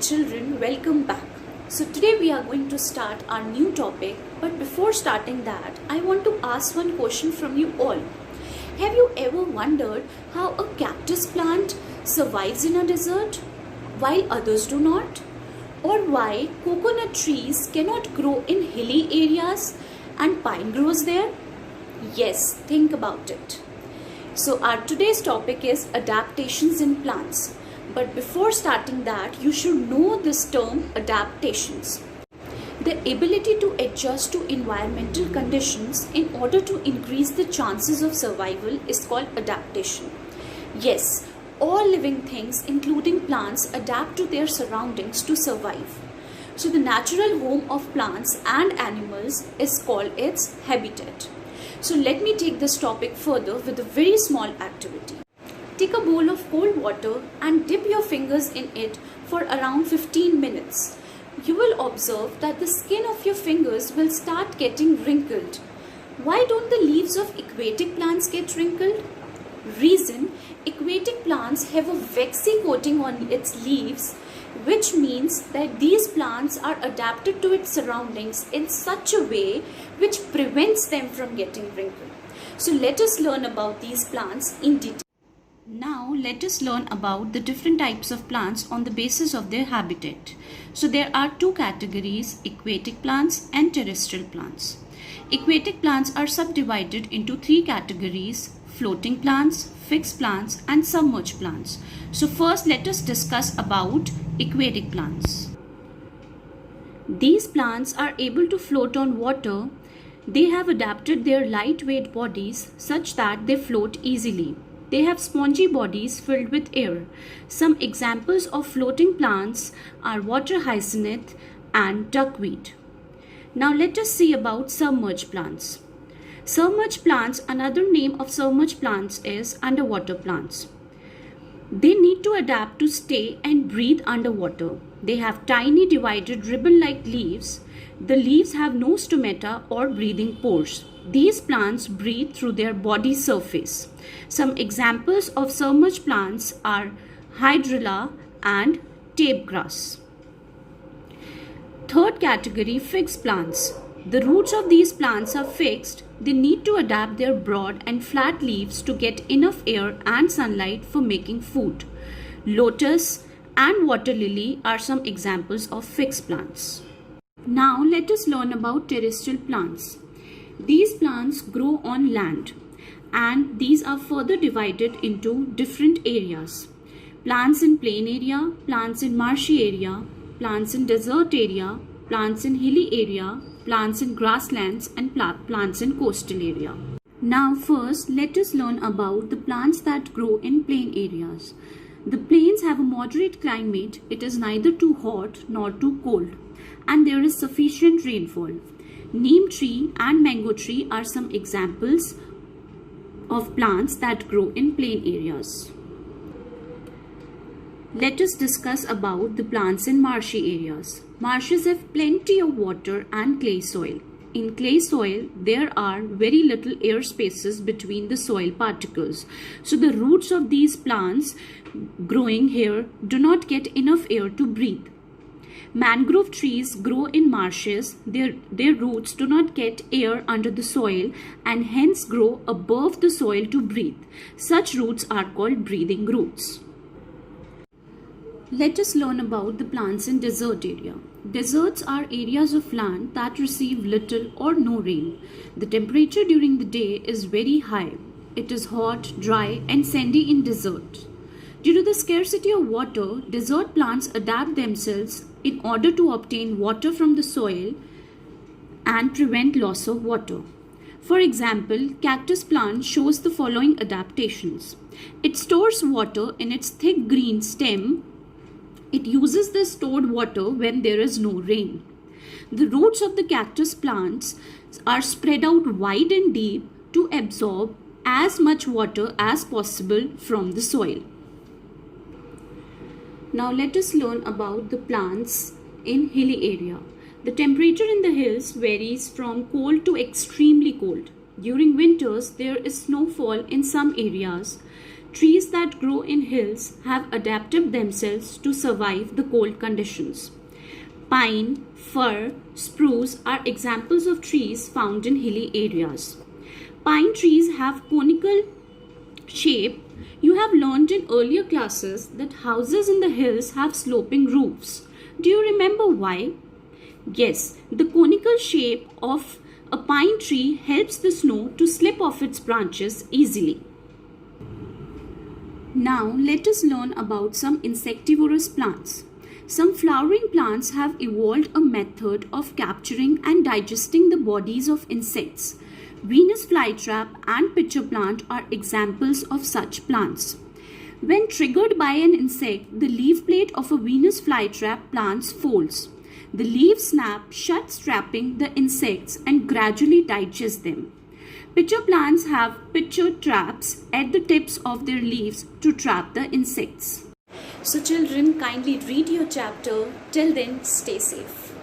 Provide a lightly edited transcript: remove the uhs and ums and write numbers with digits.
children, welcome back. So today we are going to start our new topic, but before starting that, I want to ask one question from you all. Have you ever wondered how a cactus plant survives in a desert while others do not? Or why coconut trees cannot grow in hilly areas and pine grows there? Yes, think about it. So our today's topic is adaptations in plants. But before starting that, you should know this term adaptations. The ability to adjust to environmental conditions in order to increase the chances of survival is called adaptation. Yes, all living things including plants adapt to their surroundings to survive. So the natural home of plants and animals is called its habitat. So let me take this topic further with a very small activity. Take a bowl of cold water and dip your fingers in it for around 15 minutes. You will observe that the skin of your fingers will start getting wrinkled. Why don't the leaves of aquatic plants get wrinkled? Reason: aquatic plants have a waxy coating on its leaves, which means that these plants are adapted to its surroundings in such a way which prevents them from getting wrinkled. So let us learn about these plants in detail. Now let us learn about the different types of plants on the basis of their habitat. So there are two categories: aquatic plants and terrestrial plants. Aquatic plants are subdivided into three categories: floating plants, fixed plants and submerged plants. So first let us discuss about aquatic plants. These plants are able to float on water. They have adapted their lightweight bodies such that they float easily. They have spongy bodies filled with air. Some examples of floating plants are water hyacinth and duckweed. Now let us see about submerged plants. Submerged plants, another name of submerged plants is underwater plants. They need to adapt to stay and breathe underwater. They have tiny divided ribbon-like leaves. The leaves have no stomata or breathing pores. These plants breathe through their body surface. Some examples of submerged plants are hydrilla and tape grass. Third category, fixed plants. The roots of these plants are fixed. They need to adapt their broad and flat leaves to get enough air and sunlight for making food. Lotus and water lily are some examples of fixed plants. Now let us learn about terrestrial plants. These plants grow on land, and these are further divided into different areas. Plants in plain area, plants in marshy area, plants in desert area, plants in hilly area, plants in grasslands and plants in coastal area. Now first let us learn about the plants that grow in plain areas. The plains have a moderate climate. It is neither too hot nor too cold, and there is sufficient rainfall. Neem tree and mango tree are some examples of plants that grow in plain areas. Let us discuss about the plants in marshy areas. Marshes have plenty of water and clay soil. In clay soil, there are very little air spaces between the soil particles. So the roots of these plants growing here do not get enough air to breathe. Mangrove trees grow in marshes. Their roots do not get air under the soil and hence grow above the soil to breathe. Such roots are called breathing roots. Let us learn about the plants in desert area. Deserts are areas of land that receive little or no rain. The temperature during the day is very high. It is hot, dry and sandy in desert. Due to the scarcity of water, desert plants adapt themselves in order to obtain water from the soil and prevent loss of water. For example, cactus plant shows the following adaptations. It stores water in its thick green stem. It uses the stored water when there is no rain. The roots of the cactus plants are spread out wide and deep to absorb as much water as possible from the soil. Now let us learn about the plants in hilly area. The temperature in the hills varies from cold to extremely cold. During winters, there is snowfall in some areas. trees that grow in hills have adapted themselves to survive the cold conditions. Pine, fir, spruce are examples of trees found in hilly areas. Pine trees have conical shape. You have learned in earlier classes that houses in the hills have sloping roofs. Do you remember why? Yes, the conical shape of a pine tree helps the snow to slip off its branches easily. Now let us learn about some insectivorous plants. Some flowering plants have evolved a method of capturing and digesting the bodies of insects. Venus flytrap and pitcher plant are examples of such plants. When triggered by an insect, the leaf plate of a Venus flytrap plant folds. The leaves snap shut, trapping the insects and gradually digest them. Pitcher plants have pitcher traps at the tips of their leaves to trap the insects. So children, kindly read your chapter. Till then, stay safe.